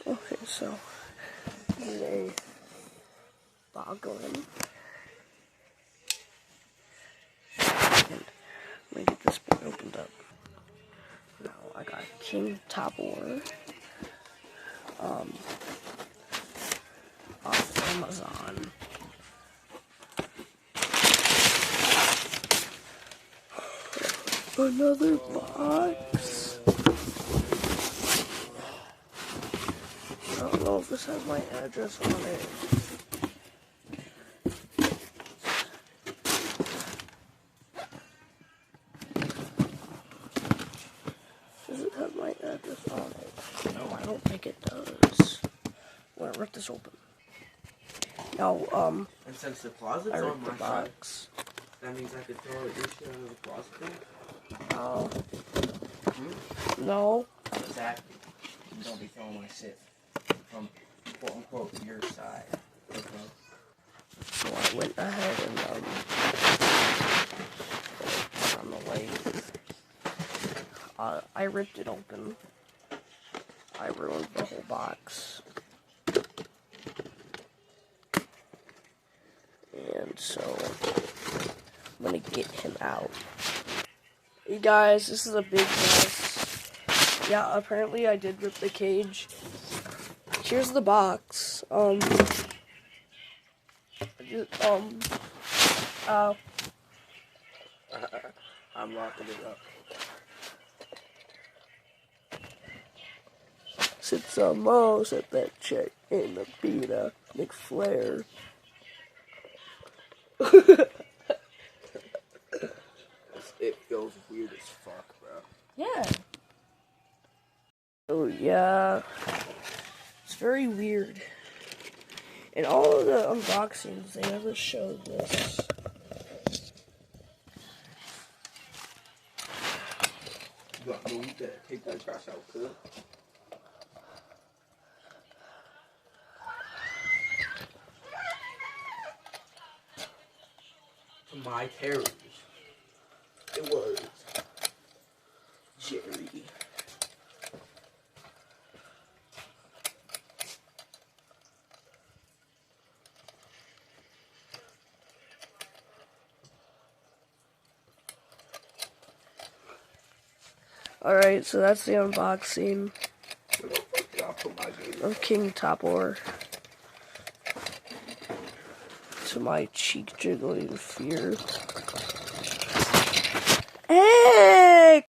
Okay, so this is a boggling. And I'm gonna get this boy opened up. Now I got King Topor off Amazon. Another box. I don't know if this has my address on it. Does it have my address on it? No, I don't think it does. I'm gonna rip this open. Now, And since the closet's I on ripped the my side, box. that means I could throw your shit out of the closet then? Oh. No. Exactly. You don't be throwing my shit from quote unquote your side. Okay. So I went ahead and put on the lathe. I ripped it open. I ruined the whole box. And so I'm gonna get him out. Hey guys, this is a big mess. Yeah, apparently I did rip the cage. Here's the box. Ow. I'm locking it up. Since I'm all set that check in the pita McFlare. It feels weird as fuck, bro. Yeah. Oh yeah. It's very weird. In all of the unboxings, they never showed this. You got to move that. Take that trash out, cuz. To my terrors, it was Jerry. Alright, so that's the unboxing of King Topor. To my cheek jiggling fear. Hey!